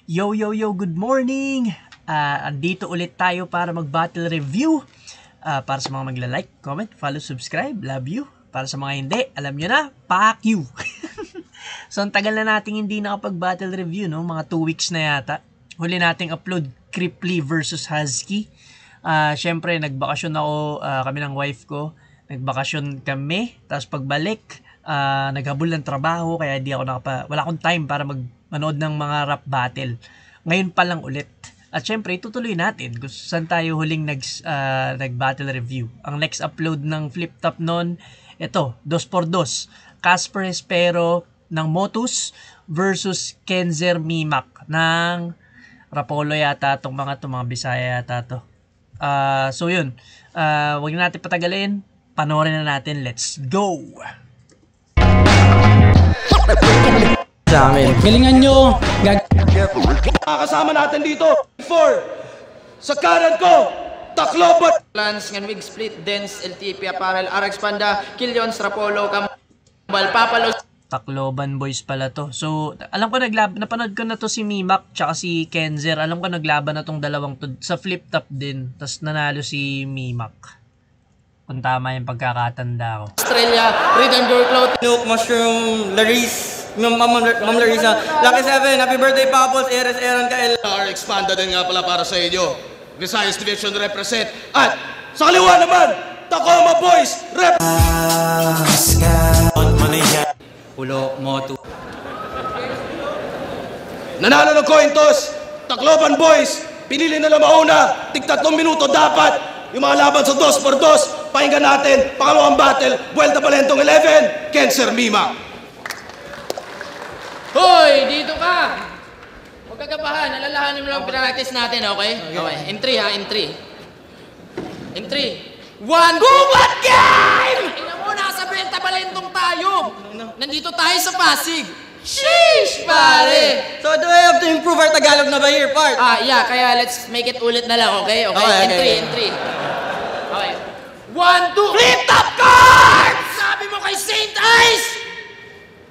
Yo, yo, yo, good morning! Andito ulit tayo para mag-battle review. Para sa mga magla-like, comment, follow, subscribe, love you. Para sa mga hindi, alam nyo na, fuck you! So, ang tagal na nating hindi nakapag-battle review, no? Mga 2 weeks na yata. Huli nating upload, Cripply versus Husky. Siyempre, nagbakasyon ako, kami ng wife ko. Nagbakasyon kami, tapos pagbalik, naghabol ng trabaho, kaya wala akong time para manood ng mga rap battle. Ngayon pa lang ulit. At syempre, itutuloy natin kung saan tayo huling nag-battle review. Ang next upload ng Flip Top nun, ito, 2x2. Casper Espero ng Motus versus Kenzer Mimak ng Rapolo yata itong mga Bisaya yata to. So yun, huwag natin patagalin. Panoorin na natin. Let's go! Sa amin. Galingan nyo! Kasama natin dito, 4 sa kanan ko, Tacloban, Lance, Nganwig Split, Dens, LTP Apparel, RX Panda, Killions, Rapolo, Kambal, Papalo. Tacloban boys pala to. So, alam ko napanood ko na to si Mimak tsaka si Kenzer. Alam ko naglaban na tong dalawang to sa Flip Top din. Tapos nanalo si Mimak. Kung tama yung pagkakatanda ko. Australia, Reed and Girl Nuke, Mushroom, Laris, Ma'am Larissa, Lucky 7, happy birthday Papos, Eres Eran Kael. RX Panda din nga pala para sa inyo. Visayas Division represent. At sa kaliwa naman, Tacoma Boys rep. Ulo, Motu. Nanalo ng coin toss, Tacloban Boys, pinili nila mauna, tig 3 minuto dapat. Yung mga laban sa 2x2, pakinggan natin, pangalawang battle, Vuelta Palentong 11, Kenzer Mimak. Hoy, dito ka! Huwag kagabahan, alalahanin mo lang pinaractice natin, okay? Okay, in 3 ha, in 3. In 3. 1, Gubat Game! Ina mo, nasa Vuelta Palentong tayo! Nandito tayo sa Pasig! Sheesh, pare! So do I have to improve our Tagalog na ba here, part? Yeah, kaya let's make it ulit na lang, okay? Okay, in 3. Okay. 1, 2, Flip Top Cards! Sabi mo kay Saint Ice!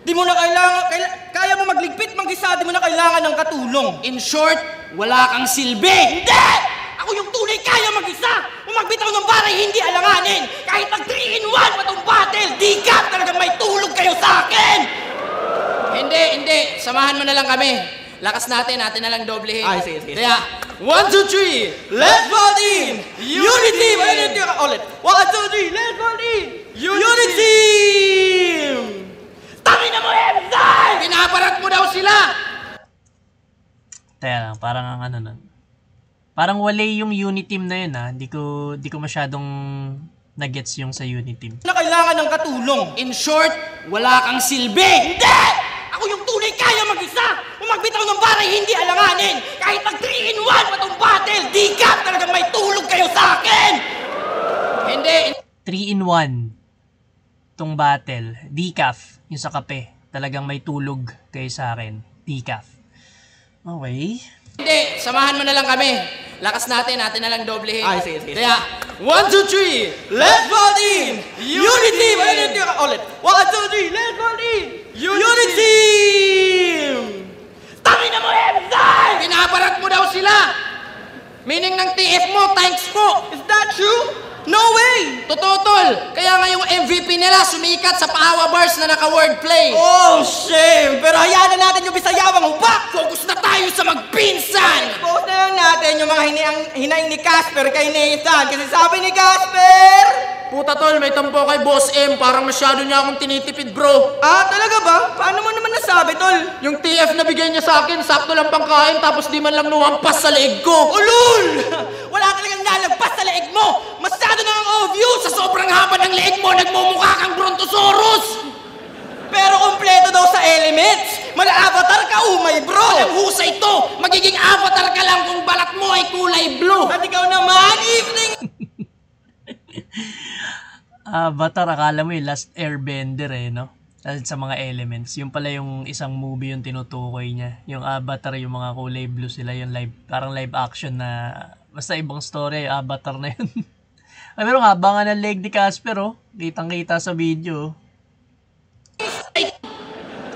Di mo na kaya mo magligpit, mag-isa, di mo na kailangan ng katulong. In short, wala kang silbi! Hindi! Ako yung tunay kaya mag-isa! Umagbitaw ng baray, hindi alanganin! Kahit mag 3-in-1 pa tong battle, di ka talagang may tulog kayo sa akin! Hindi. Samahan mo na lang kami. Lakas natin na lang doblehin. Ay, sige. Kaya, 1, 2, 3, let's vote in! Unity! Ulit! 1, 2, 3, let's vote in! Unity! Tangin na mo, Emzay! Pinaparat mo daw sila! Teka lang, parang ang nun. Parang wala yung unity team na yun ha. Di ko masyadong nagets yung sa unity team. Na kailangan ng katulong. In short, wala kang silbi! Hindi! Ako yung tunay kaya mag-isa! Umagbitaw ng baray, hindi alanganin! Kahit mag 3-in-1 pa tong battle, di ka talagang may tulog kayo sa akin! Hindi. 3-in-1 tong battle. Decaf, yung sa kape. Talagang may tulog kayo sa akin. Decaf. Okay. Hindi. Samahan mo na lang kami. Lakas natin na lang doblehin. Ay, sige. Kaya, 1, 2, 3, let's vote in! Unity! Ulit! 1, 2, 3, let's vote in! Unity! Tangin na mo, Emzay! Pinaparat mo daw sila! Meaning ng TF mo, thanks po! Is that true? No way! Totoo, tol! Kaya nga yung MVP nila sumikat sa Pahawa Bars na naka-wordplay! Oh, shame! Pero hayaan na natin yung Bisayawang hubak! Focus na tayo sa magpinsan! Expose na lang natin yung mga hinaing ni Casper kay Nathan. Kasi sabi ni Casper... Puta tol, may tampo kay Boss M. Parang masyado niya akong tinitipid, bro. Talaga ba? Paano mo naman nasabi, tol? Yung TF na bigay niya sa akin, sakto lang pangkain tapos di man lang nuhampas sa leeg ko. Ulul! Wala talagang nalagpas sa leeg mo! Masyado na ang obvious! Sa sobrang haba ng leeg mo, nagmumukha kang Brontosaurus! Pero kompleto daw sa elements! Mala-avatar ka, umay bro! Walang husay to! Magiging avatar ka lang kung balat mo ay kulay blue! At ikaw naman, evening! Avatar, akala mo yung Last Airbender no? Dahil sa mga elements. Yung pala yung isang movie yung tinutukoy niya. Yung Avatar, yung mga kulay blue sila, yung parang live action na, basta ibang story, yung Avatar na yun. Ay, pero nga, nga ng leg ni Casper, kitang-kita sa video.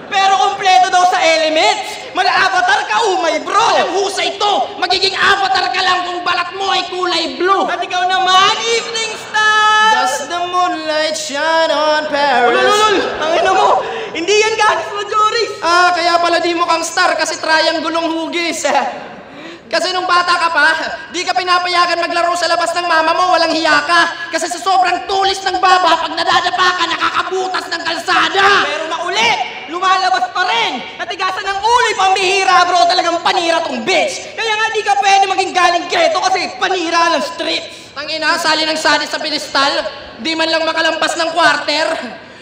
Pero kompleto daw sa elements! Mala-avatar ka, umay bro! Walang husay to! Magiging avatar ka lang kung balat mo ay kulay blue! At ikaw naman, Evening Star! Does the moonlight shine on Paris? Ulululul! Tangina mo! Hindi yan ganis mo, Joris! Ah, kaya pala di mo kang star kasi triangle-ong hugis. Kasi nung bata ka pa, di ka pinapayagan maglaro sa labas ng mama mo, walang hiya ka. Kasi sa sobrang tulis ng baba, pag nadadapa ka, nakakabutas ng kalsada. Pero maulit! Lumalabas pa rin! Natigasan ng ulo'y pambihira, bro! Talagang panira tong bitch! Kaya nga di ka pwede maging galing ghetto kasi panira ng streets! Tangina, sali ng sali sa pedestal, di man lang makalampas ng quarter.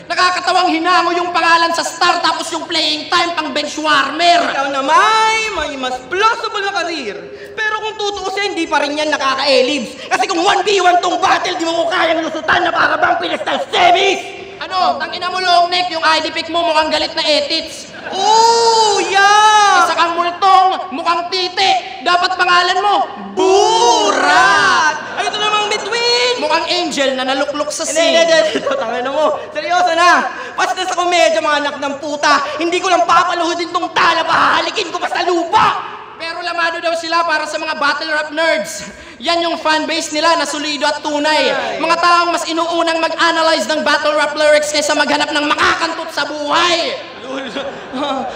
Nakakatawang hinango yung pangalan sa star tapos yung playing time pang benchwarmer. Ikaw naman, may mas plausible na karir. Pero kung tutuusin, hindi pa rin yan nakaka-elibs. Kasi kung 1v1 tong battle, di mo ko kayang lusutan na para bang pedestal semis! Ano, tangina mo long neck, yung ID pic mo mukhang galit na etits. Oh, yeah! Isa kang multong, mukhang titi. Dapat pangalan mo, Burat! Ay, ito namang between! mukhang angel na naluklok sa Hindi, sea. ito, tangin mo. Seryoso na. Basta sa komedya, mga anak ng puta, hindi ko lang papaluhudin tong tala, pahahalikin ko pa sa lupa! Pero lamado daw sila para sa mga battle rap nerds. Yan yung fanbase nila na solido at tunay. Mga taong mas inuunang mag-analyze ng battle rap lyrics kaysa maghanap ng makakantot sa buhay.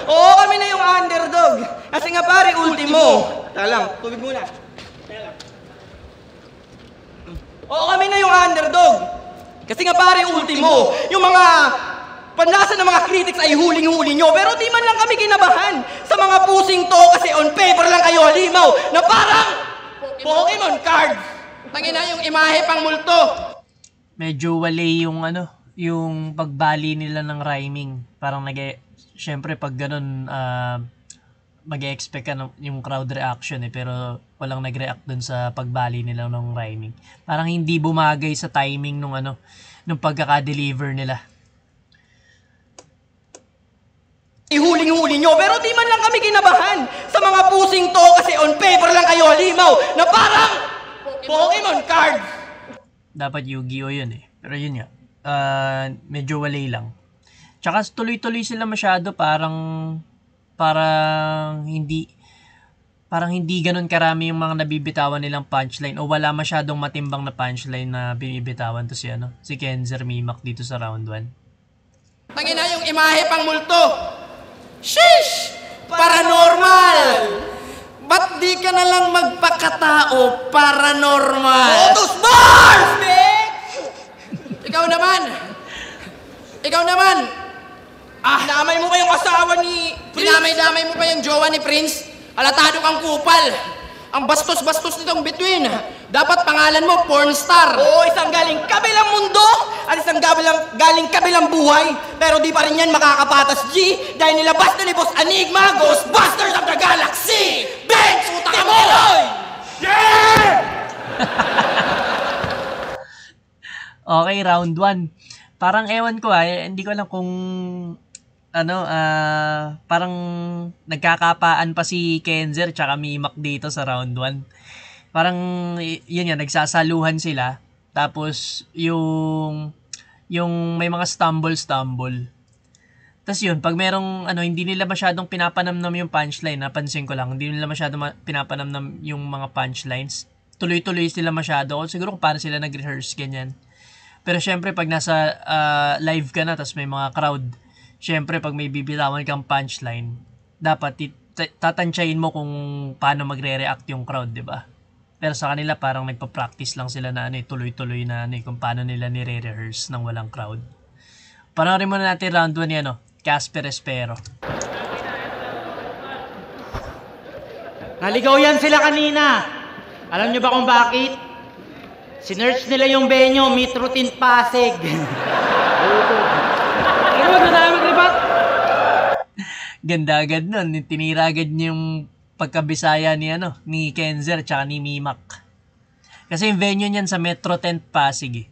Oo, kami na yung underdog. Kasi nga pare, ultimo. Teka lang, tubig muna. Oo, kami na yung underdog. Kasi nga pare, ultimo. Yung mga panlasa ng mga critics ay huling-huli nyo. Pero di man lang kami kinabahan sa mga pusing to kasi on paper lang kayo halimaw na parang Pokemon cards. Tangina yung imahe pang multo. Medyo wali yung yung pagbali nila ng rhyming. Parang syempre pag ganun, mag-expect ka yung crowd reaction pero walang nag-react dun sa pagbali nila ng rhyming. Parang hindi bumagay sa timing nung pagkaka-deliver nila. Huling-huli nyo, pero di man lang kami kinabahan sa mga pusing to kasi on paper lang kayo halimaw na parang Pokemon cards. Dapat Yu-Gi-Oh yun pero yun nga, medyo wali lang. Tsaka tuloy-tuloy sila masyado, parang hindi ganun karami yung mga nabibitawan nilang punchline o wala masyadong matimbang na punchline na binibitawan to si Kenzer Mimak dito sa round 1. Tangina yung imahe pang multo. Sheesh! Paranormal! Ba't di ka na lang magpakatao paranormal? Lotus bars, bitch! Ikaw naman! Damay mo ba yung asawa ni Dinamay-damay mo pa yung jowa ni Prince? Alatado kang kupal! Ang bastos-bastos nitong between. Dapat pangalan mo, porn star. Oo, isang galing kabilang mundo at isang galing kabilang buhay. Pero di pa rin yan makakapatas, G. Dahil nilabas na ni Boss Enigma, Ghostbusters of the Galaxy! Bench! Puta mo! Yeah! Okay, round 1. Parang ewan ko hindi ko alam kung parang nagkakapaan pa si Kenzer tsaka Mimak dito sa round 1. Parang yun nga, nagsasaluhan sila. Tapos yung may mga stumble. Tapos yun, pag merong hindi nila masyadong pinapanamnam yung punchline, napansin ko lang, hindi nila masyadong pinapanamnam yung mga punchlines. Tuloy-tuloy sila masyado. Siguro kung paano sila nag-rehearse, ganyan. Pero syempre, pag nasa live ka na, tapos may mga crowd, syempre, pag may bibitawan kang punchline, dapat tatansyahin mo kung paano magre-react yung crowd, di ba? Pero sa kanila, parang nagpa-practice lang sila na tuloy-tuloy na kung paano nila nire-rehearse ng walang crowd. Panoorin muna natin round 1 ni Casper Espero. Naligaw yan sila kanina. Alam nyo ba kung bakit? Sinearch nila yung venue, Metro Tint Pasig. Ganda agad nun. Tinira agad yung pagkabisaya ni Kenzer tsaka ni Mimak. Kasi yung venue niyan sa Metro Tent Pasig.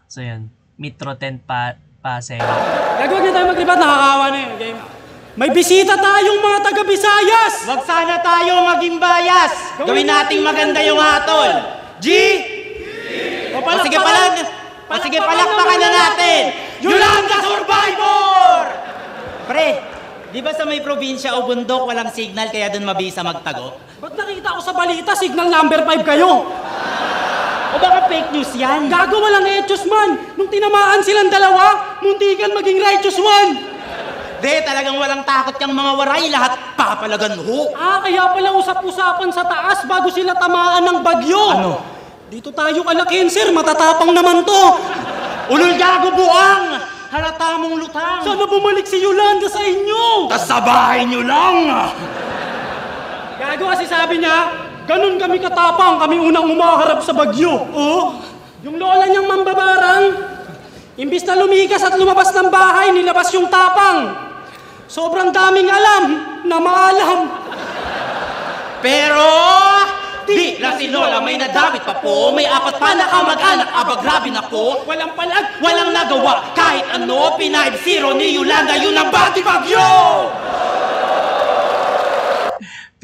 So yan, Metro Tent Pasig. Huwag na tayo maglibat, nakakawa na yun. Okay? May bisita tayong mga taga-Bisayas! Huwag sana tayo maging bias! Gawin nating maganda yung hatol! G! Sige, palakpakan na natin! Yolanda Survivor! Pre, Di ba sa may probinsya o bundok walang signal kaya doon mabisa magtago? Ba't nakita ko sa balita, signal number 5 kayo? O baka fake news yan? Gago walang etos man! Nung tinamaan silang dalawa, muntikan maging righteous one! De, talagang walang takot yung mga waray, lahat papalagan ho. Kaya pala usap-usapan sa taas bago sila tamaan ng bagyo! Ano? Dito tayo kalakin, sir, matatapang naman to! Ulol gago buang! Halata mong lutang! Sana bumalik si Yolanda sa inyo! Tas sa bahay nyo lang! Gago kasi sabi niya, ganun kami katapang, kami unang umaharap sa bagyo. Oh? Yung lola niyang mambabarang, imbis na lumikas at lumabas ng bahay, nilabas yung tapang. Sobrang daming alam na maalam. Pero, di lang si Lola may nadamit pa po. May 4 pa na kamag-anak, grabe na po. Walang palag, Walang nagawa kahit ano. Pinahib-0 ni Yolanda, yun ang bati bagyo!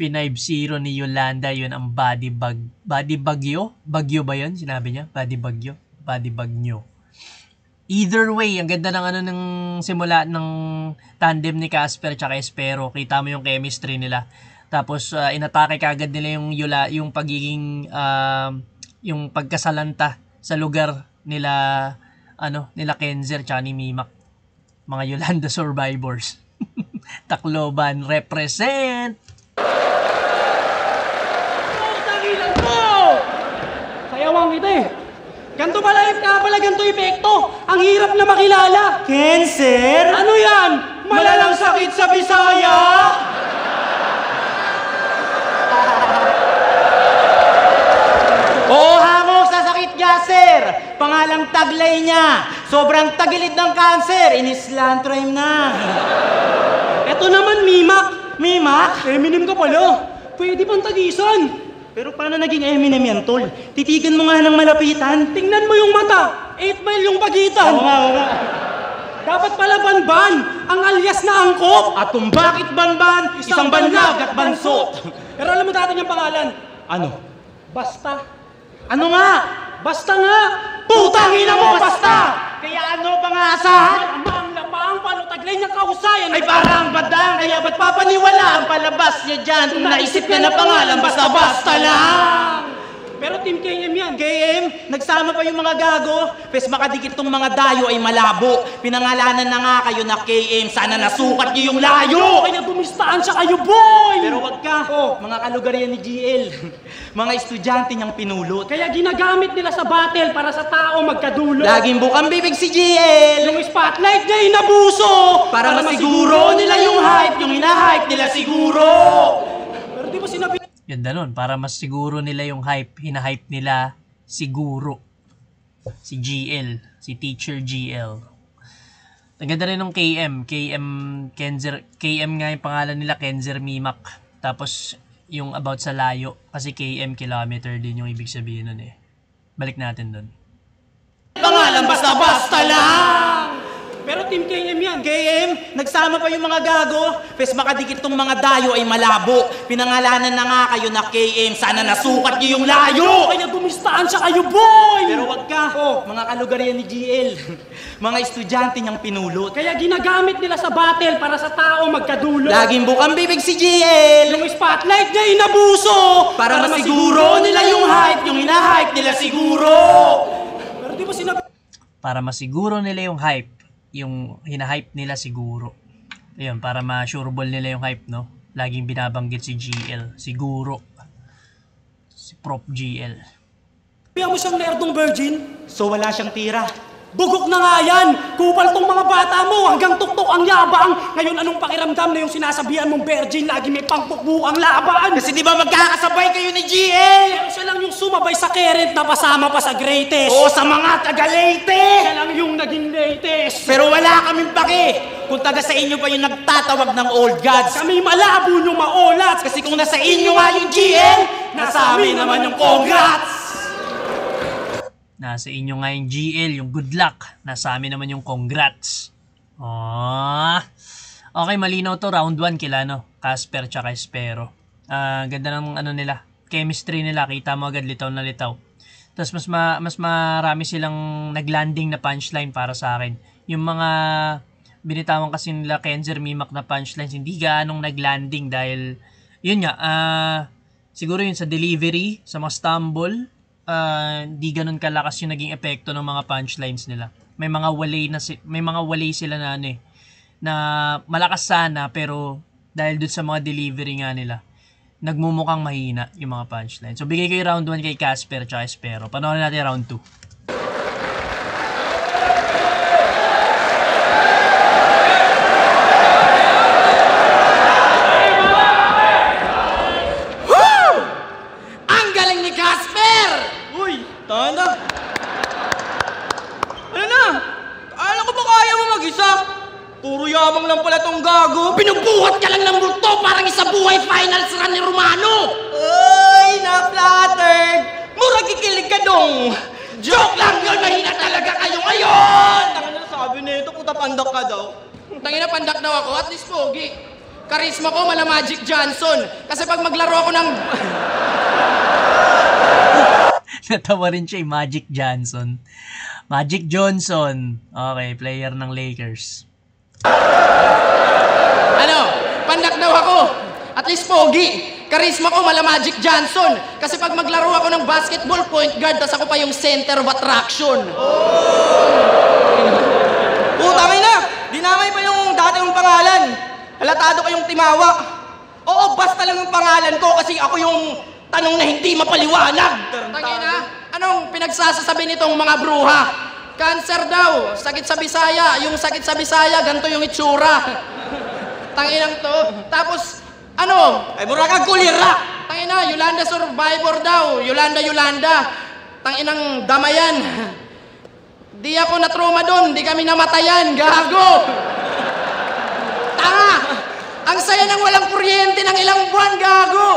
Pinahib-0 ni Yolanda, yun ang body bagyo? Bagyo ba yun? Sinabi niya? Body bagyo? Body bagyo. Either way, ang ganda ng ng simula ng tandem ni Casper tsaka Espero. Kita mo yung chemistry nila. Tapos inatake kagad nila yung pagiging yung pagkasalanta sa lugar nila nila Kenzer tsaka ni Mimak. Mga Yolanda survivors. Tacloban represent. tangilan mo! Sayawang kita eh. Ganto pala ganto epekto. Ang hirap na makilala. Cancer? Ano yan? Malalang sakit sa Bisaya? Oo, hangok sa sakit niya, sir. Pangalang taglay niya. Sobrang tagilid ng cancer. Inislantrime na. Eto naman, Mimak. Mimak? Eminem ka pala. Pwede pang tagisan. Pero paano naging Eminem yan, tol? Titigan mo nga ng malapitan. Tingnan mo yung mata. 8 mile yung pagitan. Oo nga. Dapat pala banban. Ang alias na angkop. At kung bakit banban, isang banlag at bansot. Pero alam mo dati niyang pangalan? Ano? Basta. Ano nga? Basta nga. Putang ina mo, basta! Kaya ano pang aasahan? Ang lapang paano taglay niya kahusayan. Ay parang badang, kaya ba't papaniwala ang palabas niya dyan? Kung naisip niya na pangalan, basta-basta lang! Pero Team KM yan. KM, nagsama pa yung mga gago. Pes makadikit tong mga dayo ay malabo. Pinangalanan na nga kayo na KM, sana nasukat niyo yung layo! Kaya bumistaan siya kayo, boy! Pero wag ka, mga kalugaryan ni GL. Mga estudyante niyang pinulot. Kaya ginagamit nila sa battle para sa tao magkadulo. Laging bukang bibig si GL. Yung spotlight niya inabuso. Para masiguro nila yung hype, yung hinahype nila siguro. Pero di ba sinabi... Ganda nun. Para mas siguro nila yung hype, hinahype nila siguro. Si GL. Si Teacher GL. Ang ganda rin ng KM. Kenzer. KM nga yung pangalan nila, Kenzer Mimak. Tapos yung about sa layo. Kasi KM kilometer din yung ibig sabihin nun eh. Balik natin dun. Pangalan basta-basta lang! Pero Team KM yan. KM, nagsama pa yung mga gago. Pes makadikit tong mga dayo ay malabo. Pinangalanan na nga kayo na KM, sana nasukat niyo yung layo! Kaya bumistaan siya kayo, boy! Pero wag ka, mga kalugaryan ni GL. Mga estudyante niyang pinulot. Kaya ginagamit nila sa battle para sa tao magkadulo. Laging bukang bibig si GL. Yung spotlight niya inabuso. Para masiguro nila yung hype, yung hinahype nila siguro. Pero di ba sinabi... Para masiguro nila yung hype, yung hinahype nila siguro. Ayun, para ma-sureball nila yung hype, no? Laging binabanggit si GL. Siguro. Si Prof. GL. Kaya mo siyang nerdong virgin? So wala siyang tira. Bugok na nga yan! Kupal tong mga bata mo! Hanggang tuktok ang yabang! Ngayon anong pakiramdam na yung sinasabihan mong virgin lagi may pangpukbukang laban? Kasi di ba magkakasabay kayo ni GL? Pero siya lang yung sumabay sa current na pasama pa sa greatest! O sa mga taga-Leyte! Siya lang yung naging latest! Pero wala kaming pake kung taga sa inyo pa yung nagtatawag ng old gods. Kami malabo nyo maulat! Kasi kung nasa inyo nga yung GL, nasa amin naman yung congrats! Nasa inyo nga yung GL, yung good luck. Nasa amin naman yung congrats. Okay, malinaw to. Round 1 kila, no? Casper tsaka Espero. Ganda ng nila. Chemistry nila. Kita mo agad, litaw na litaw. Tapos mas marami silang naglanding na punchline para sa akin. Yung mga binitawan kasi nila Kenzer Mimak na punchlines, hindi ganong naglanding dahil, yun nga, siguro yun sa delivery, sa mga stumble, hindi ganon kalakas yung naging epekto ng mga punchlines nila. May mga walay sila na na malakas sana, pero dahil dun sa mga delivery nga nila, nagmumukhang mahina yung mga punchlines. So, bigay ko yung round 1 kay Casper at Espero. Panoorin natin round 2. Tanda! Ano na? Akala ko ba kaya mo mag-isa? Puro yabang lang pala tong gago. Binubuhat ka lang ng multo parang isa buhay finals run ni Romano! Ay, na-flattered! Murag kikilig ka dong! Joke lang yun! Mahina talaga kayo ngayon! Tanga na sabi nito, puta pandak ka daw. Tangina pandak daw ako, at least pogi. Karisma ko mala Magic Johnson. Kasi pag maglaro ako ng... Natawa rin siya Magic Johnson. Magic Johnson. Okay, player ng Lakers. Ano? Pandak daw ako. At least pogi. Karisma ko mala Magic Johnson. Kasi pag maglaro ako ng basketball, point guard, tas ako pa yung center of attraction. Putang ina! Dinamay pa yung dati yung pangalan. Halatado kayong timawa. Oo, basta lang yung pangalan ko kasi ako yung tanong na hindi mapaliwanag. Tangina, anong pinagsasasabi nitong mga bruha? Cancer daw, sakit sa Bisaya. Yung sakit sa Bisaya, ganito yung itsura. Tanginang to. Tapos, ano? Ay, mura kang kulira! Tangina, Yolanda survivor daw. Yolanda. Tanginang damayan. Di ako na-trauma doon, di kami namatayan. Gago! Tanga! Ang saya ng walang kuryente ng ilang buwan, gago!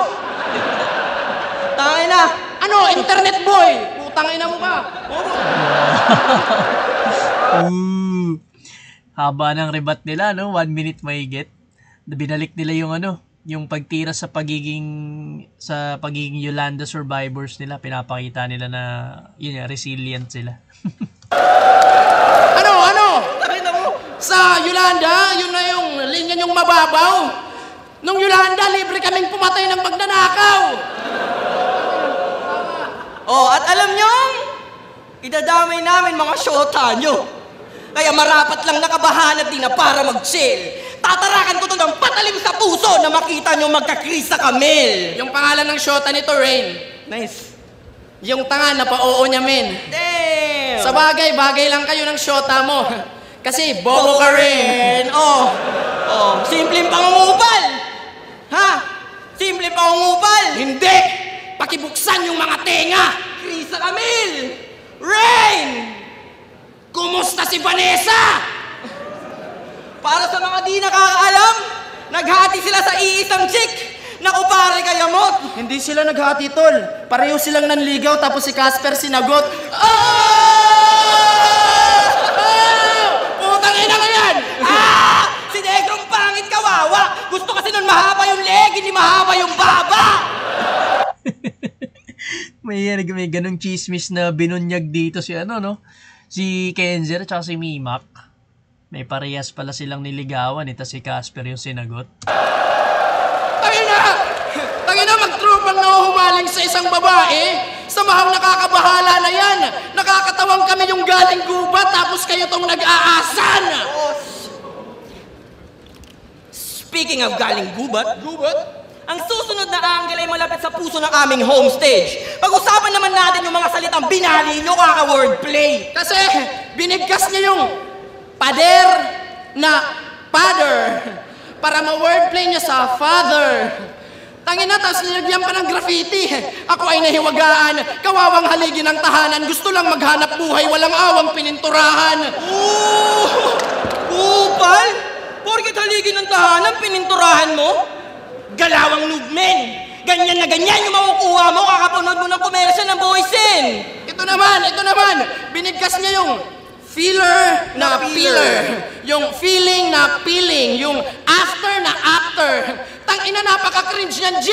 Tangin na! Ano? Internet boy! Putang ina mo ba? Haba ng rebat nila, no? 1 minute mahigit. Binalik nila yung yung pagtira sa pagiging Yolanda survivors nila. Pinapakita nila na yun resilient sila. Ano? Nakita mo? Sa Yolanda, yun na yung linya yung mababaw. Nung Yolanda, libre kaming pumatay ng magnanakaw. Oh, at alam nyo, idadamay namin mga syota nyo. Kaya marapat lang nakabahan at di na para mag-chill. Tatarakan ko to ng patalim sa puso na makita nyo magka-Chris sa kamil. Yung pangalan ng syota nito, Rain. Nice. Yung tanga na pa-oo niya, men. Damn! Sa bagay lang kayo ng syota mo. Kasi bobo ka rin. Oh, simpleng pangungupal. Ha? Simpleng pangungupal. Hindi! Pakibuksan yung mga tenga! Chris sa kamil. Rain! Kumusta si Vanessa? Para sa mga di nakakaalam, naghati sila sa iisang chick. Naku pare kaya mo. Hindi sila naghati, tol. Pareho silang nanligaw tapos si Casper sinagot. Putang ina nga yan! Si Negrong pangit kawawa. Gusto kasi nun mahaba yung leg, hindi mahaba yung baba. may ganung chismis na binunyag dito si si Kenzer at si Mimak. May parehas pala silang niligawan, ito si Casper yung sinagot. Tangina, magtropang nahuhumaling sa isang babae. Samahang nakakabahala na yan. Nakakatawang kami yung galing gubat tapos kayo tong nag-aasan. Speaking of galing gubat, ang susunod na angle ay malapit sa puso ng aming home stage. Pag-usapan naman natin yung mga salitang binali nyo kaka-wordplay. Kasi binigkas niya yung pader na father para ma-wordplay niya sa father. Tangina, tapos nilagyan pa ng graffiti. Ako ay nahiwagaan, kawawang haligi ng tahanan. Gusto lang maghanap buhay, walang awang pininturahan. Kupal! Porkit haligi ng tahanan, pininturahan mo? Galawang noobmen! Ganyan na ganyan yung makukuha mo kakapanood mo ng komersyon ng Boysen! Ito naman, binigkas niya yung feeler na feeler. Yung feeling na feeling. Yung after na after. Tangina, napaka-cringe yan, G!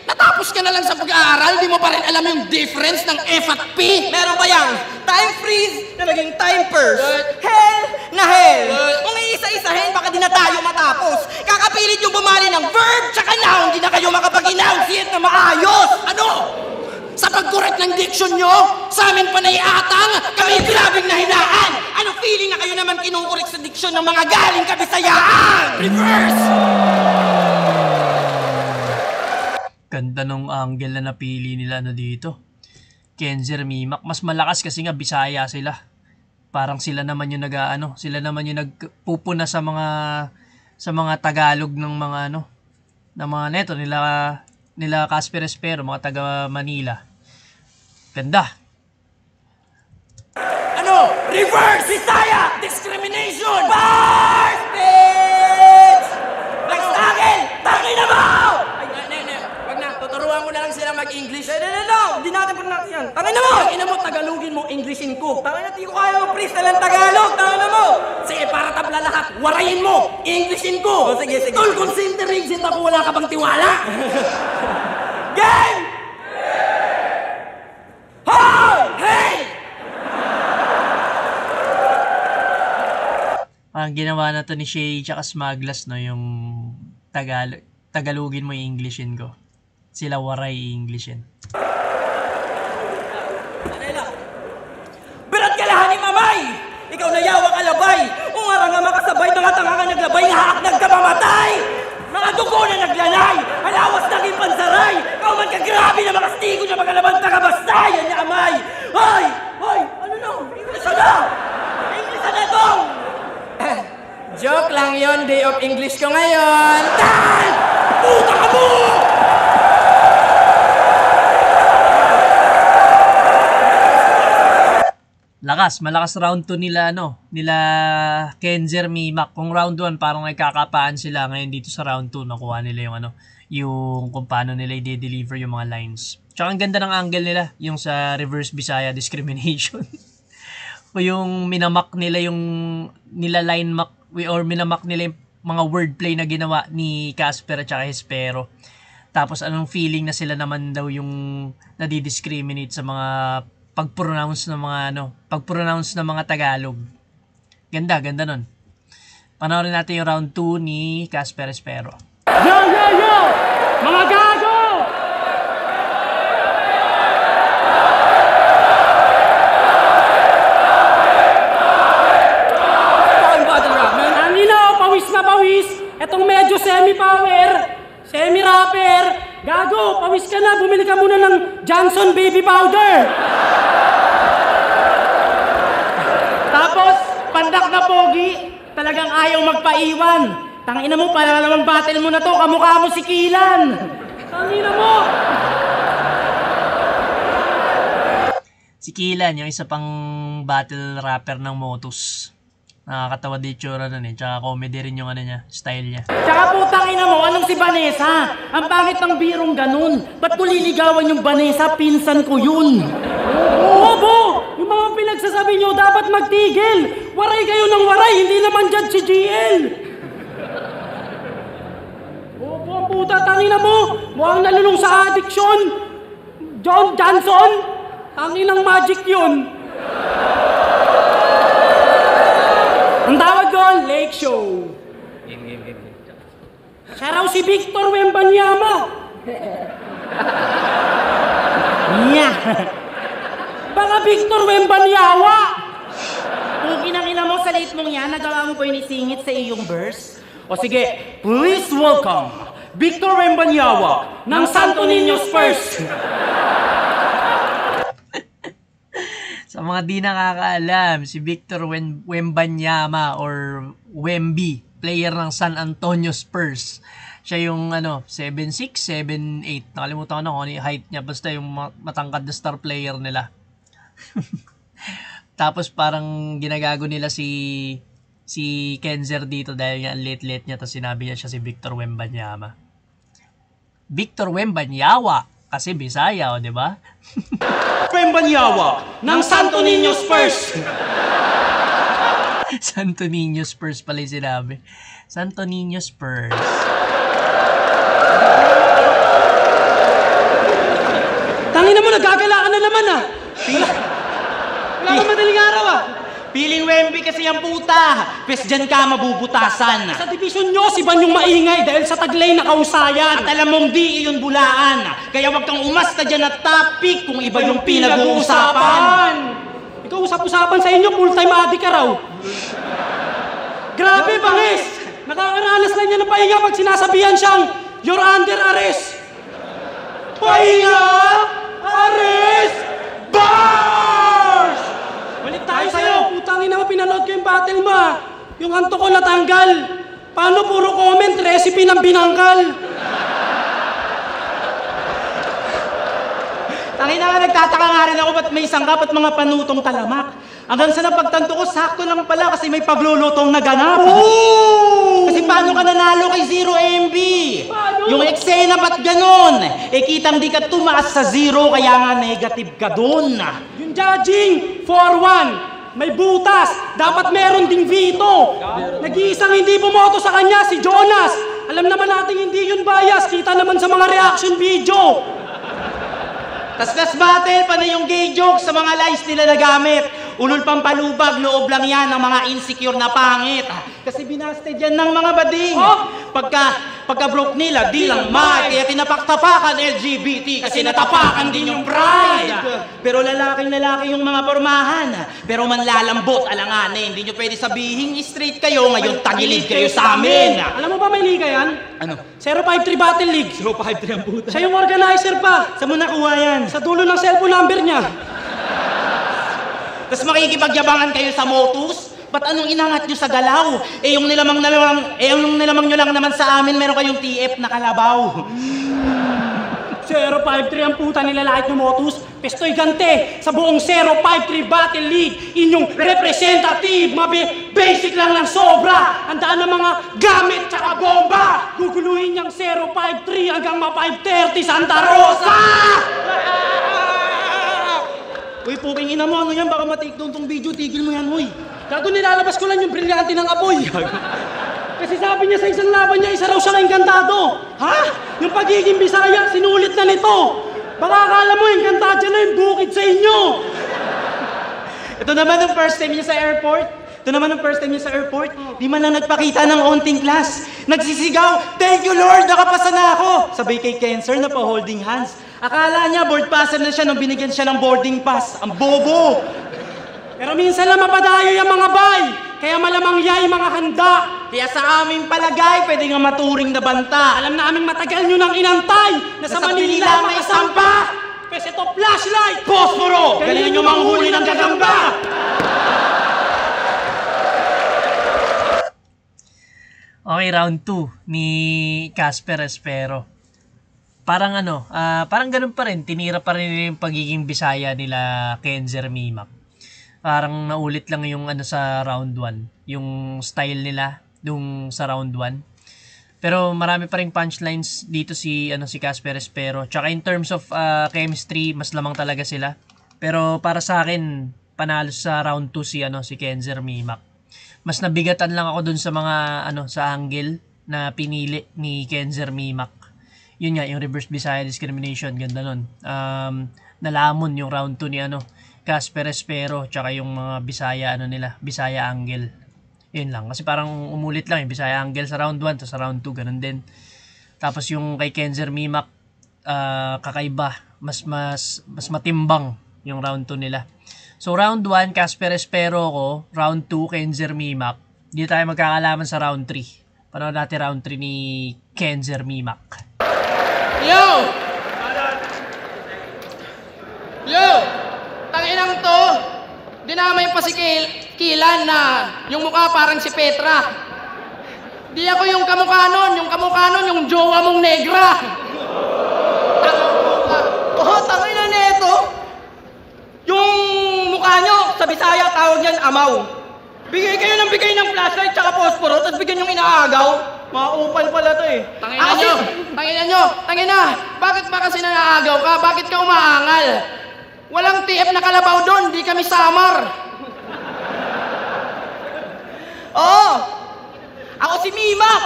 Natapos ka na lang sa pag-aaral, di mo pa rin alam yung difference ng F at P? Meron ba yang time freeze na naging time purse? Hell na hell! Kung Isa-isahin, baka di na tayo matapos. Kakapilit yung bumali ng verb tsaka noun, di na kayo makapag-enunciate na maayos. Ano? Sa pag-correct ng diction nyo, sa amin pa naiatang, kami grabing nahinaan! Ano feeling na kayo naman kinukurik sa diksyon ng mga galing Kabisayaan? Reverse! Ganda nung angle na napili nila dito. Kenzer, Mimak. Mas malakas kasi nga Bisaya sila. Parang sila naman yung sila naman yung nagpupuna sa mga Tagalog ng mga ng mga neto nila Casper Espero, mga taga Manila. Ganda. Ano? Reverse Bisaya discrimination! Bars, bitch! Nagstagil! Tangin na mo! Wag na, tuturuan ko na lang sila mag-English. No! Di natin pa natin yan. Tangin na mo! Tangina mo, Tagalogin mo, Englishin ko. Tangin na, di ko kaya mag-freestyle ng Tagalog. Tangin na mo! Sige, para tabla lahat, warayin mo, Englishin ko. Oh, sige. Tol, considering sit ako, wala ka bang tiwala? Game! Hoy! Hey! Ang ginawa na to ni Shay tsaka Smaglas, yung Tagalogin mo yung Englishin ko. Sila waray Englishin. Berat ka lahan ni Mamay! Ikaw na yawa kalabay! Umara nga makasabay, mga tanga nga naglabay, haaknag ka mamatay! Mga dugo na naglanay! Halawas naging pansaray! Ikaw man ka grabe na makastigo na mga laban tagabastay! Yan niya amay! Hoy! Hoy! Ano na? English na! English na dong! Joke lang yon, day of English ko ngayon. Tal! Puta ka mo! Malakas round 2 nila nila Kenzer, Mimak. Kung round 1 parang nagkakapaan sila, ngayon dito sa round 2 nakuha nila yung kung paano nila i-deliver yung mga lines. Tsaka ang ganda ng angle nila, yung sa reverse Bisaya discrimination. O yung minamak nila nila line mark or minamak nila yung mga wordplay na ginawa ni Casper at saka Espero. Tapos anong feeling na sila naman daw yung nadidiscriminate sa mga pag-pronounce ng mga Tagalog. Ganda nun. Panoorin natin yung round 2 ni Casper Espero. Yo! Mga gago! Pawis na pawis! Etong medyo semi-power, semi-rapper, gago, pawis ka na, bumili ka muna ng Johnson Baby Powder! Tapos, pandak na pogi, talagang ayaw magpaiwan. Tangina mo, para namang battle mo na to, kamukha mo si Kilan. Tangina mo! Si Kilan, yung isa pang battle rapper ng Motus. Nakakatawa di tsura nun tsaka comedy rin yung style niya. Tsaka putang ina mo, anong si Vanessa? Ang pangit ng birong ganun. Ba't ko liligawan yung Vanessa? Pinsan ko yun. Obo! Yung mga pinagsasabi nyo, dapat magtigil. Waray kayo ng waray, hindi naman dyan si GL. Obo, ang puta, tangina mo. Mukhang nalulong sa addiction. John Johnson? Tanginang magic yun. Ang tawag doon, Lake Show. Game. Siya raw si Victor Wembanyama. Nya. Baka Victor Wembanyawa. Kung kinangina mo sa late mong yan, nagawa mo po yung isingit sa iyong verse? O sige, please welcome Victor Wembanyawa ng Santo Niño Spurs. Sa mga di nakakaalam, si Victor Wembanyama or Wemby, player ng San Antonio Spurs. Siya yung 7'6", 7'8". Nakalimutan ko na kung ano yung height niya. Basta yung matangkad na star player nila. Tapos parang ginagago nila si Kenzer dito dahil nga late niya. Tapos sinabi niya siya si Victor Wembanyama. Victor Wembanyawa. Kasi Bisaya, di ba? Wembanyawa ng Santo Niño Spurs. Santo Niño Spurs pala yung sinabi. Santo Niño Spurs. Tangina mo, nagagalaan na naman ah. Wala kang madaling araw ah. Piling Wemby kasi ang puta. Pes dyan ka mabubutasan. Sa division nyo, si Ban yung maingay dahil sa taglay na kausayan. At alam mong di iyon bulaan. Kaya wag kang umasta dyan at topic kung iba yung pinag-uusapan. Ikaw usap-usapan sa inyo, full-time addict ka raw. Grabe, bangis! Nakakaranas lang niya ng pahinga pag sinasabihan siyang, "You're under arrest." Pahinga! Arrest! Bars! Balik tayo sa'yo! Putangin naman, pinanood ko yung battle mo. Yung anto ko natanggal. Paano puro comment, recipe ng binangkal? Tangin na nga, nagtataka nga rin ako ba't may sangkap at mga panutong talamak. Hanggang sa napagtanto ko, sakto lang pala kasi may paglulutong naganap. Kasi paano ka nanalo kay 0 MB? Paano? Yung eksena ba't ganon? Eh kitang di ka tumaas sa 0 kaya nga negative ka dun. Yung judging, 4-1. May butas. Dapat meron ding veto. Nag-iisang hindi bumoto sa kanya, si Jonas. Alam naman natin hindi yun bias. Kita naman sa mga reaction video. Tas battle pa na yung gay jokes sa mga lies nila na gamit. Ulol pang palubag, loob lang yan ng mga insecure na pangit. Kasi binasted yan ng mga bading. Pagka broke nila, di lang mag. Kaya tinapaktapakan LGBT kasi natapakan din yung pride. Pero lalaking-lalaki yung mga pormahan. Pero manlalambot, alanganin. Hindi nyo pwede sabihin straight kayo, ngayon tagilid kayo sa amin. Alam mo ba may liga yan? Ano? 053 Battle League. 053 ang puta. Siya yung organizer pa. Saan mo nakuha yan? Sa dulo ng cellphone number niya. Tapos makikipagyabangan kayo sa motus? Ba't anong inangat nyo sa galaw? Yung nilamang nyo lang naman sa amin, meron kayong TF na kalabaw. 053 ang puta nilalait ng motus. Pestoy gante sa buong 053 Battle League. Inyong representative, basic lang ng sobra. Handaan ng mga gamit tsaka bomba. Guguluhin niyang 053 hanggang ma-530 Santa Rosa! Uy, puking ina mo, ano yan? Baka ma-take down tong video, tigil mo yan, uy. Gago, nilalabas ko lang yung brilyante ng apoy. Kasi sabi niya sa isang laban niya, isa raw siya enkantado. Ha? Yung pagiging Bisaya, sinulit na nito. Baka akala mo, enkantado na yung bukid sa inyo. Ito naman ang first time niya sa airport. Di man lang nagpakita ng onting class. Nagsisigaw, "Thank you Lord, nakapasa na ako." Sabay kay Cancer na pa-holding hands. Akala niya board passer na siya nung binigyan siya ng boarding pass. Ang bobo! Pero minsan lang mapadayo yung mga bay. Kaya malamang yay mga handa. Kaya sa aming palagay, pwede nga maturing na banta. Alam na aming matagal nyo nang inantay na sa Manila may sampa. Pwes ito flashlight, posporo. Galingan nyo manghuli ng gagamba. Okay, round 2 ni Casper Espero. Parang parang ganun pa rin. Tinira pa rin yung pagiging Bisaya nila Kenzer Mimak. Parang naulit lang yung sa round 1. Yung style nila nung sa round 1. Pero marami pa rin punchlines dito si Casper Espero. Tsaka in terms of chemistry, mas lamang talaga sila. Pero para sa akin, panalo sa round 2 si Kenzer Mimak. Mas nabigatan lang ako dun sa mga sa angle na pinili ni Kenzer Mimak. Yun nga, yung reverse Bisaya discrimination, ganda nun. Nalamon yung round 2 ni Casper Espero, tsaka yung mga Bisaya angle. Yun lang, kasi parang umulit lang yung Bisaya angle sa round 1, tapos sa round 2, ganun din. Tapos yung kay Kenzer Mimak, kakaiba, mas matimbang yung round 2 nila. So round 1, Casper Espero ko, round 2, Kenzer Mimak. Hindi tayo magkakalaman sa round 3. Panood natin round 3 ni Kenzer Mimak. Yo! Tanginang to! Dinamay pa si Kilan na yung mukha parang si Petra. Di ako yung kamukha nun, yung jowa mong negra. Tangin na neto. Yung mukha nyo, sa Bisaya tawag niyan amaw. Bigay kayo ng flashlight tsaka posporo, tapos bigyan yung inaagaw. Maupal pala to eh. Tangina! Bakit ba kasi nanaagaw ka? Bakit ka umaangal? Walang TF na kalabaw doon, di kami samar. Oo! Ako si Mimak!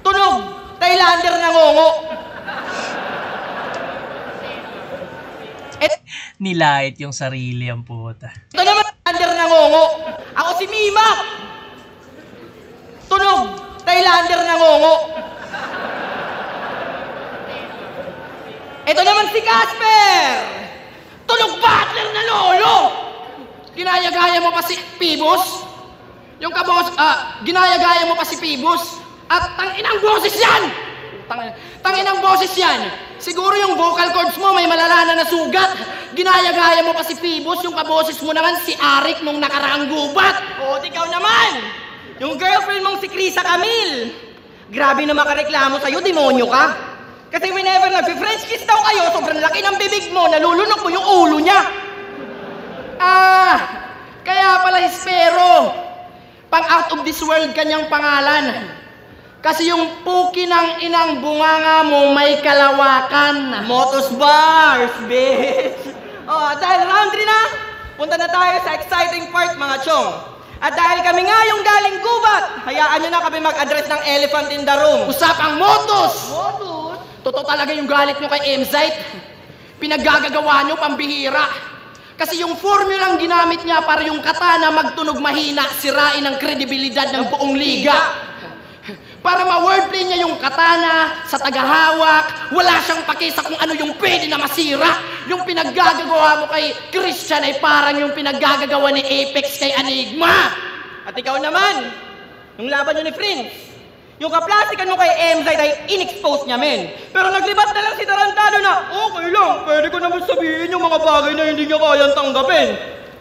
Tunog! Thailander na ngongo! Nilait yung sarili ang puta. Ito naman, Thailander na nangongo. Ako si Mima. Tunog, Thailander nangongo. Ito naman si Casper. Tunog, Butler na lolo. Ginaya-gaya mo pa si Pibos? Ginaya-gaya mo pa si Pibos? At tanginang boses yan! Tanginang boses yan! Siguro yung vocal cords mo may malala na nasugat. Ginaya-gaya mo pa si Pibos, yung kaboses mo naman si Arik nung nakaraang gubat. O, ikaw naman. Yung girlfriend mong si Krisa Camille. Grabe na makareklamo sa'yo, demonyo ka. Kasi whenever nag-French kiss daw kayo, sobrang laki ng bibig mo, nalulunok mo yung ulo niya. Kaya pala Hispero. Pang out of this world kanyang pangalan. Kasi yung puki ng inang bunganga mo may kalawakan. Motos bars, bitch. Oh, dahil round 3 na, punta na tayo sa exciting part, mga chong. At dahil kami nga yung galing gubat, hayaan nyo na kami mag-address ng elephant in the room. Usapang motos! Totoo talaga yung galit nyo kay Emzite. Pinaggagawa nyo pambihira. Kasi yung formulang ginamit niya para yung katana magtunog mahina, sirain ang kredibilidad ng buong liga. Para ma-wordplay niya yung katana sa tagahawak, wala siyang pakisa kung ano yung pwede na masira. Yung pinaggagawa mo kay Christian ay parang yung pinaggagawa ni Apex kay Enigma. At ikaw naman, yung laban nyo ni Prince, yung kaplastikan mo kay Emzite ay in-expose niya, men. Pero naglibat na lang si Tarantado na, okay lang, pwede ko naman sabihin yung mga bagay na hindi niya kayang tanggapin.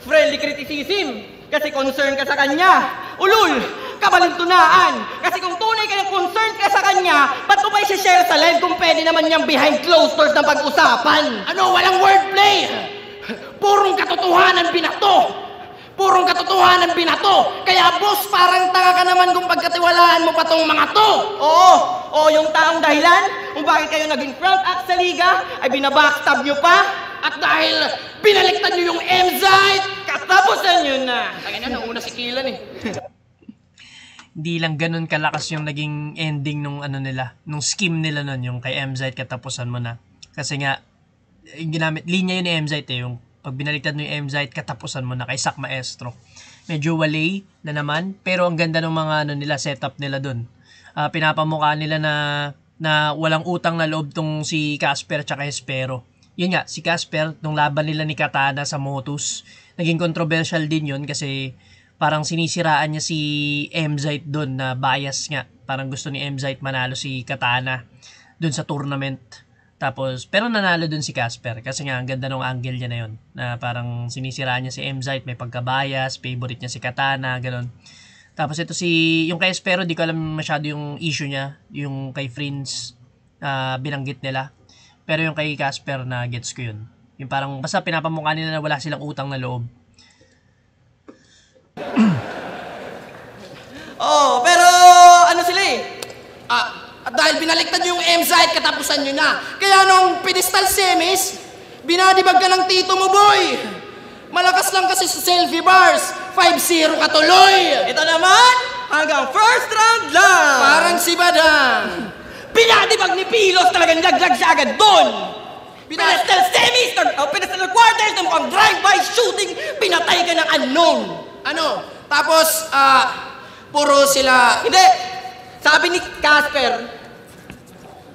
Friendly criticism, kasi concern ka sa kanya. Ulul, kabalintunaan. Kasi kung tunay ka ng concerned ka sa kanya, ba't mo ba i-share sa live kung pwede naman niyang behind closed doors na pag-usapan? Ano, walang wordplay! Purong katotohanan binato! Purong katotohanan binato! Kaya boss, parang tanga ka naman kung pagkatiwalaan mo pa tong mga to! Oo, yung taong dahilan kung bakit kayo naging front act sa liga ay binabackstab nyo pa. At dahil binaliktad nyo yung Emzite, katapusan nyo na! Tangin na, nauna si Kilan eh. Hindi lang ganun kalakas yung naging ending nung nung scheme nila nun, yung kay Emzite katapusan mo na. Kasi nga, yung ginamit, linya yun ni Emzite yung pag binaliktad mo yung Emzite, katapusan mo na kay Sak Maestro. Medyo walay na naman, pero ang ganda ng mga setup nila dun. Pinapamukha nila na walang utang na loob tong si Casper at Hispero. Yun nga, si Casper, nung laban nila ni Katana sa Motus, naging controversial din yun kasi parang sinisiraan niya si Emzite doon na bias nga. Parang gusto ni Emzite manalo si Katana doon sa tournament. Tapos, pero nanalo doon si Casper kasi nga ang ganda ng angle niya na yun. Na parang sinisiraan niya si Emzite, may pagka-bias, favorite niya si Katana, gano'n. Tapos ito yung kay Espero, di ko alam masyado yung issue niya. Yung kay Friends, binanggit nila. Pero yung kay Casper na gets ko yun. Yung parang, basta pinapamukha nila na wala silang utang na loob. Pero ano sila eh? At dahil binaliktad nyo yung Emzite, katapusan nyo na. Kaya nung pedestal semis, binadibag ka ng tito mo, boy. Malakas lang kasi sa selfie bars. 5-0 ka tuloy. Ito naman, hanggang first round lang. Parang si Badang. Binadibag ni Pilos, talagang laglag siya agad doon. Pedestal semis, pedestal quarters, na mukhang drive-by shooting, pinatay ka ng unknown. Ano? Tapos, puro sila... Hindi! Sabi ni Casper,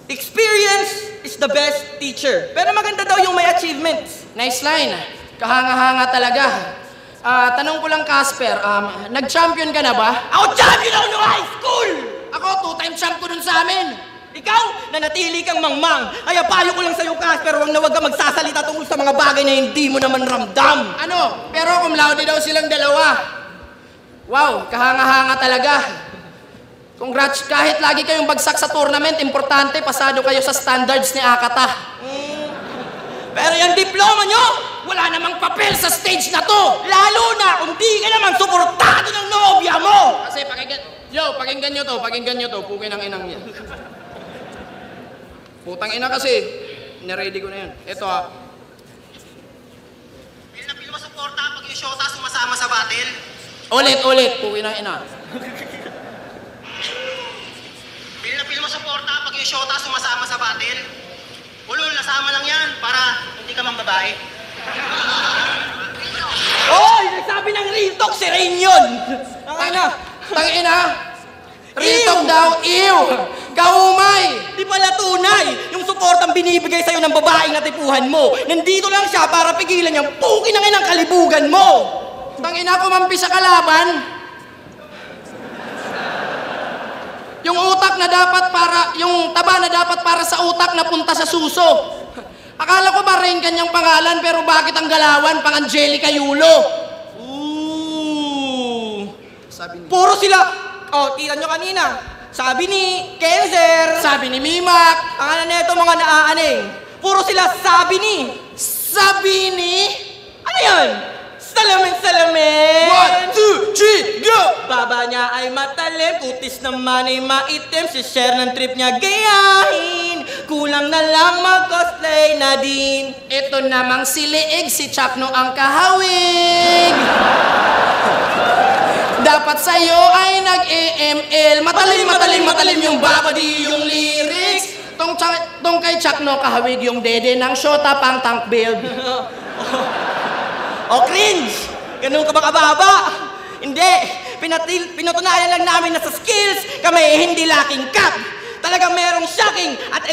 experience is the best teacher. Pero maganda daw yung may achievements. Nice line. Kahanga-hanga talaga. Tanong ko lang, Casper, nag-champion ka na ba? Ako champion ako noong high school! Ako, 2-time champ ko dun sa amin. Ikaw, nanatili kang mangmang. Kaya payo ko lang sa'yo, Casper, huwag na huwag ka magsasalita tungkol sa mga bagay na hindi mo naman ramdam. Ano? Pero cum laude daw silang dalawa. Wow, kahanga-hanga talaga. Congrats, kahit lagi kayong bagsak sa tournament, importante, pasado kayo sa standards ni Akata. Pero yung diploma nyo, Wala namang papel sa stage na to! lalo na kung di ka naman suportado ng nobya mo! Kasi pakinggan nyo to, pugin ang inang yan. Putang ina kasi, niready ko na yun. Ito Pil na pil mo suporta pag yung shota sumasama sa battle. Ulit, pugin ang ina. Pil na pil mo suporta pag yung shota sumasama sa battle. Ulul, nasama lang yan para hindi ka mang babae. Oy! nagsabi ng real talk, si Rain yun! Tangina! Real talk daw, ew! Kaumay! Di pala tunay! Yung suportang binibigay sa'yo ng babaeng natipuhan mo, nandito lang siya para pigilan yung pukin ng inang kalibugan mo! Tangina, kumampi sa kalaban! Yung utak na dapat para, yung taba na dapat para sa utak na punta sa suso. Akala ko ba Rain kanyang pangalan, pero bakit ang galawan pang Angelica Yulo? Puro sila! Oh, tira nyo kanina. Sabi ni Kenzer. Sabi ni Mimak. Ang ano neto mga naaaning. Puro sila sabi ni. Sabi ni... Ano yun? Salamin! 1, 2, 3, go! Baba niya ay matalim, kutis naman ay maitim. Si share ng trip niya gayahin. Kulang na lang mag-cosplay na din. Ito namang si Leeg, si Chapno ang kahawig. Dapat sa'yo ay nag-EML. Matalim yung babadi, yung lyrics. Tong kay Chapno kahawig yung dede ng shota pang tank build. O cringe! Ganun ka ba kababa? Hindi! Pinatunayan lang namin na sa skills kami hindi lacking cap! Talagang merong shocking at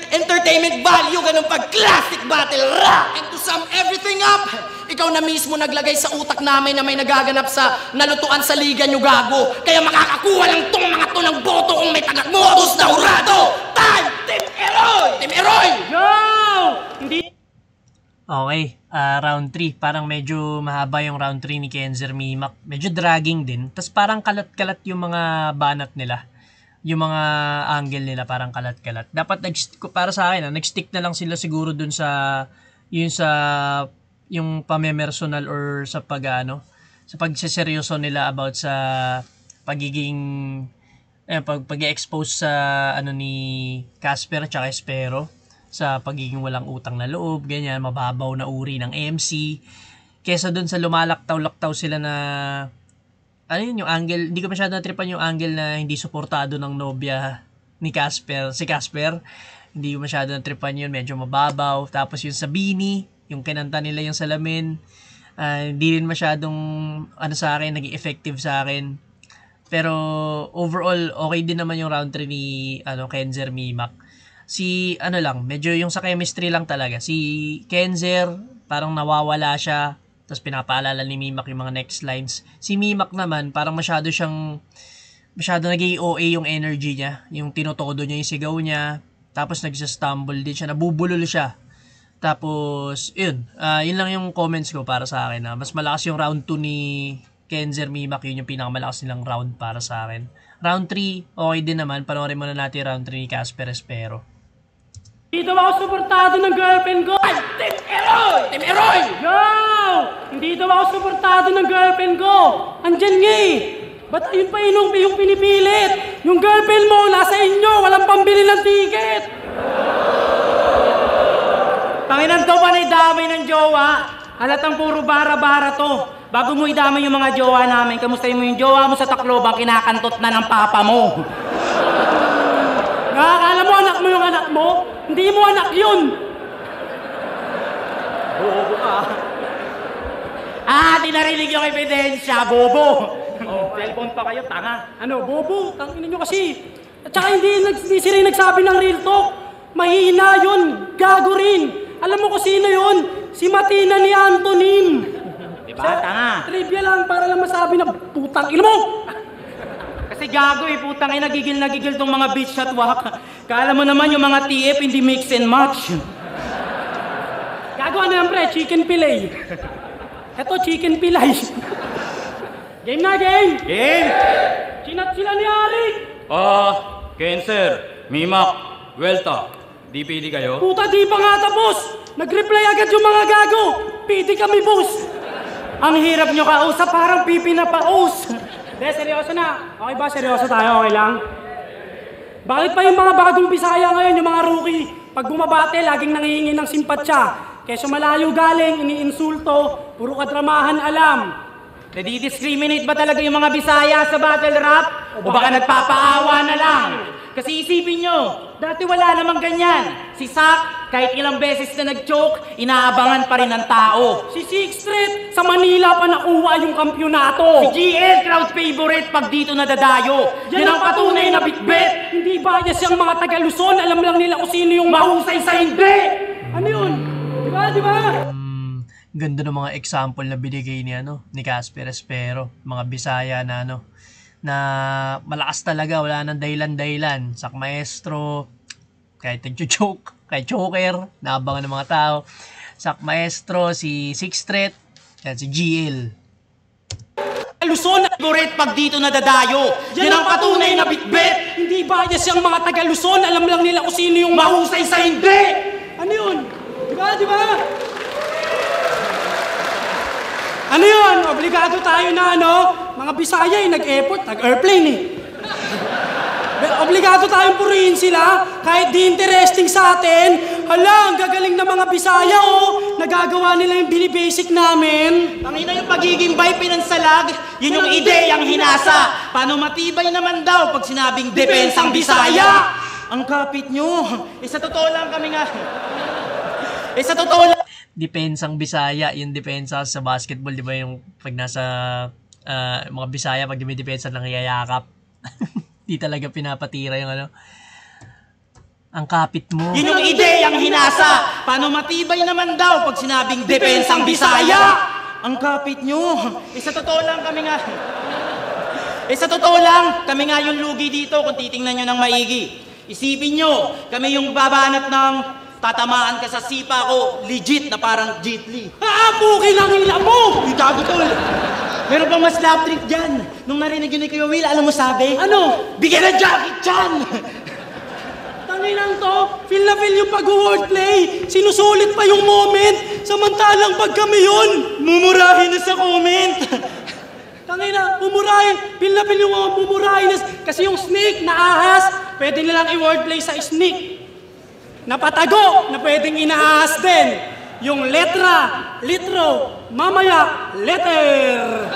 entertainment value ganun pag classic battle rap! And to sum everything up, ikaw na mismo naglagay sa utak namin na may nagaganap sa nalutuan sa liga nyo, gago. Kaya makakakuha lang tong mga to ng boto kung may taga-modus na urado. Time! Team Eroy! Team Eroy! Go! Hindi... Okay, round 3. Parang medyo mahaba yung round 3 ni Kenzer Mimak. Medyo dragging din. Tapos parang kalat-kalat yung mga banat nila. Yung mga angle nila parang kalat-kalat. Dapat para sa akin, nag-stick na lang sila siguro dun sa yung pamemersonal or sa sa pagseseryoso nila about sa pagiging pag-expose sa ni Casper at saka Espero. Sa pagiging walang utang na loob, ganyan, mababaw na uri ng MC. Kesa dun sa lumalaktaw-laktaw sila na, yung angle, hindi ko masyado natripan yung angle na hindi suportado ng nobya ni Casper, si Casper. Hindi ko masyado natripan yun, medyo mababaw. Tapos yung sa Bini, yung kinanta nila yung Salamin, hindi rin masyadong, sa akin, naging effective sa akin. Pero overall, okay din naman yung round 3 ni Kenzer Mimak. Si medyo yung sa chemistry lang talaga. Si Kenzer, parang nawawala siya. Tapos pinapaalala ni Mimak yung mga next lines. Si Mimak naman, parang masyado naging OA yung energy niya. Yung tinotodo niya yung sigaw niya. Tapos nagsastumble din siya, nabubulol siya. Tapos, yun lang yung comments ko para sa akin. Mas malakas yung round 2 ni Kenzer Mimak. Yun yung pinakamalakas nilang round para sa akin. Round 3, okay din naman. Panoorin muna natin round 3 ni Casper Espero. Dito ako suportado ng girlfriend ko! Team Eroy! Team Eroy! Go! Hindi daw ako suportado ng girlfriend ko! Andyan nga eh! Ba't ayun pa yung pinipilit? Yung girlfriend mo, nasa inyo! Walang pambili ng ticket! Panginan to pa na idamay ng jowa? Halatang puro bara-bara to. Bago mo idamay yung mga jowa namin, kamustahin mo yung jowa mo sa Tacloban, kinakantot na ng papa mo. Nakakala mo anak mo yung anak mo? Hindi mo anak yun! Bobo ka. Di narinig yung ebidensya, bobo! Cellphone pa kayo, tanga. Bobo? Tanginin nyo kasi. At saka hindi sila nagsabi ng real talk. Mahina yun, gago rin. Alam mo kung sino yun? Si Matina ni Antonin. Diba, tanga? Trivia lang para lang masabi na putang ilo mo! Kasi gago putang nagigil tong mga bitch at wak. Kala mo naman yung mga TF hindi mix and match. Gago yan pre, chicken fillet. Eto chicken pilay. Game na game! Game! Chinat sila ni Ari. Kenzer, Mimak, Welta. Di pili kayo? Puta di pa nga tapos. Nag-reply agad yung mga gago. Piti kami boss. Ang hirap nyo kausap, parang pipi na paus. Seryoso na. Okay ba? Seryoso tayo? Okay lang? Bakit pa yung mga bagong Bisaya ngayon, yung mga rookie, pag bumabate, laging nangihingi ng simpatsya. Kesyo malayo galing, iniinsulto, puro kadramahan alam. Nadi-discriminate ba talaga yung mga Bisaya sa battle rap? O baka nagpapaawa na lang? Kasi isipin nyo, dati wala namang ganyan. Si Sak, kahit ilang beses na nag-choke, inaabangan pa rin ng tao. Si Sixth sa Manila pa nakuha yung kampyonato. Si GL, crowd favorite pag dito nadadayo. Yan ang patunay na bitbit. Hindi bias yung mga taga-Luzon, alam lang nila kung sino yung mahusay sa hindi. Ano yun? Diba? Ganda ng mga example na binigay ni Casper Espero. Mga Bisaya na na malakas talaga, wala nang dahilan-dahilan. Sak Maestro, kahit nag-choke, kahit choker, naabangan ng mga tao. Sak Maestro, si Sixth Street, yan si GL. Luzon, favorite pag dito nadadayo. Yan ang patunay na bitbit. Hindi bias yung mga taga-Luzon, alam lang nila kung sino yung Mahusay sa hindi. Ano yun? Diba? Ano yun? Obligado tayo na mga Bisaya nag-effort, nag-airplane Obligado tayong purihin sila kahit di interesting sa atin. Hala, ang gagaling na mga Bisaya nagagawa nila yung binibasic namin. Tangina yung pagiging bay pinansalag, yun yung ideyang hinasa. Paano matibay naman daw pag sinabing depensang Bisaya? Ang kapit nyo. Sa totoo lang kami nga. Sa totoo lang. Depensang Bisaya, yung depensa sa basketball, di ba yung pag nasa mga Bisaya, pag may depensa lang yayakap. Di talaga pinapatira yung ang kapit mo. Yun yung ideyang hinasa. Paano matibay naman daw pag sinabing depensang Bisaya? Ang kapit nyo. Sa totoo lang kami nga. Sa totoo lang, kami nga yung lugi dito kung titingnan nyo ng maigi. Isipin nyo, kami yung babanat ng tatamaan ka sa sipa ko, legit na parang Jet Li. Aapukin ang ila mo! Itago tol! Meron pang mas lap trick dyan. Nung narinig yun ni Kuya Will, alam mo sabi? Ano? Bigyan ng Jackie Chan! Tanginang to, feel na feel yung pag-wordplay. Sinusulit pa yung moment. Samantalang pag kami yun, Mumurahin na sa comment! tangina, pumurahin. Feel na feel yung mga pumurahin. Kasi yung snake na ahas, pwede nilang i-wordplay sa snake. Napatago na pwedeng inaahas din. Yung letra, litro, mamaya, letter.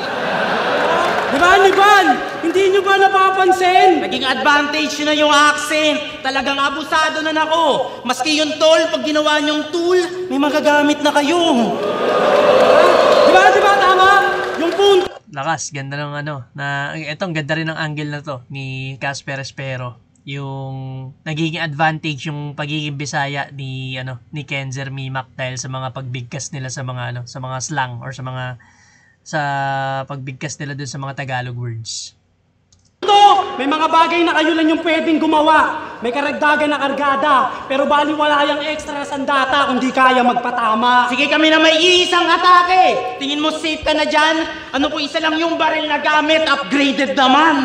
Diban? Hindi nyo ba napapansin? Naging advantage na yung accent. Talagang abusado na nako. Maski yung tol, pag ginawa nyong tool, may magagamit na kayo. Diba? Tama? Yung punto. Lakas, ganda ng etong ganda rin ng angle na to ni Casper Espero. Yung nagiging advantage yung pagiging Bisaya ni Kenzer Mimak dahil sa mga pagbigkas nila sa mga sa mga slang or sa pagbigkas nila dun sa mga Tagalog words. May mga bagay na kayo lang yung pwedeng gumawa. May karagdagan na kargada, pero baliwala yung extra sandata kung di kaya magpatama. Sige kami na may iisang atake. Tingin mo safe ka na dyan? Ano kung isa lang yung baril na gamit, upgraded naman.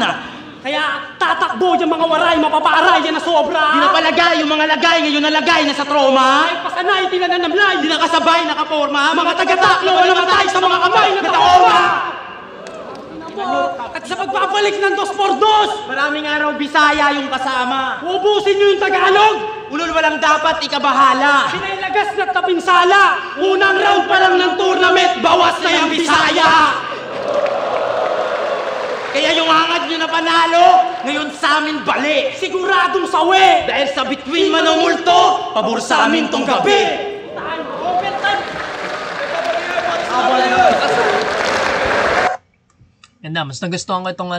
Kaya tatakbo yung mga waray, mapaparay yan na sobra. Di na palagay, yung mga lagay, ngayon nalagay na sa trauma. Ay, pasanay, di na nanamlay. Di na kasabay, nakaporma. Mga taga-taklo, wala namatay sa mga kamay na taoma. At sa pagpapalik ng 2x2, Maraming araw Bisaya yung kasama. ubusin nyo yung Tagalog. Ulul walang dapat, ikabahala. Pinailagas na tapinsala. Unang round pa lang ng tournament, bawas na yung Bisaya. Kaya yung hangad nyo na panalo, ngayon sa amin bali. Siguradong sawi. Dahil sa between man o multo, pabor sa amin tong gabi. Ganda, mas nagustuhan ko itong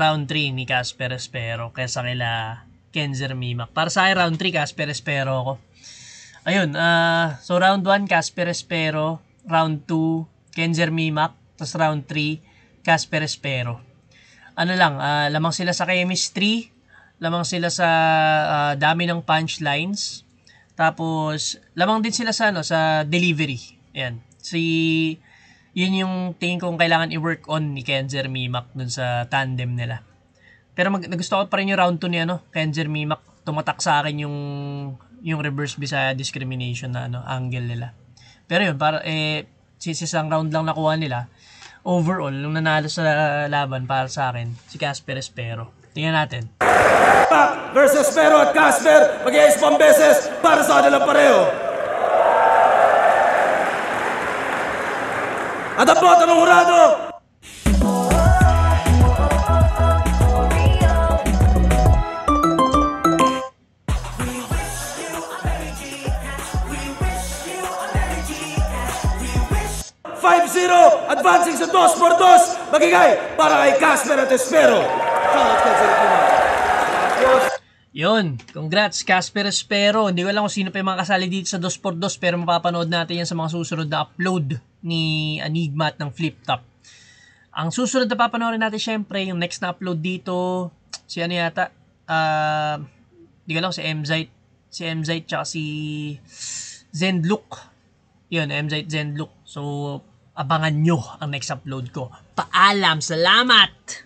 round 3 ni Casper Espero kaysa kila Kenzer Mimak. Para sa akin, round 3, Casper Espero ako. Ayun, so round 1, Casper Espero. Round 2, Kenzer Mimak. Tapos round 3, Casper Espero. Lamang sila sa chemistry, lamang sila sa dami ng punchlines. Tapos lamang din sila sa sa delivery. Ayan. Yun yung tingin kong kailangan i-work on ni Kenzer Mimak dun sa tandem nila. Pero nagusto ko pa rin yung round 2 ni Kenzer Mimak. Tumatak sa akin yung reverse Bisaya discrimination na angle nila. Pero yun, para isang round lang nakuha nila. Overall, nung nanalo sa laban para sa akin, si Casper Espero. Tingnan natin. Versus Espero at Casper, mag-iayos pang beses para sa kanilang pareho. At ang boto ng hurado, 5-0, advancing sa 2x2, magigay para kay Casper at Espero. Yun, congrats Casper Espero. Hindi ko alam kung sino pa yung mga kasali dito sa 2x2 pero mapapanood natin yan sa mga susunod na upload ni Enigma at ng Flip Top. Ang susunod na papanoorin natin syempre, yung next na upload dito, si ano yata, hindi ko alam si MZite tsaka si Zenlook. Yun, MZite Zenlook. So, abangan nyo ang next upload ko. Paalam, salamat!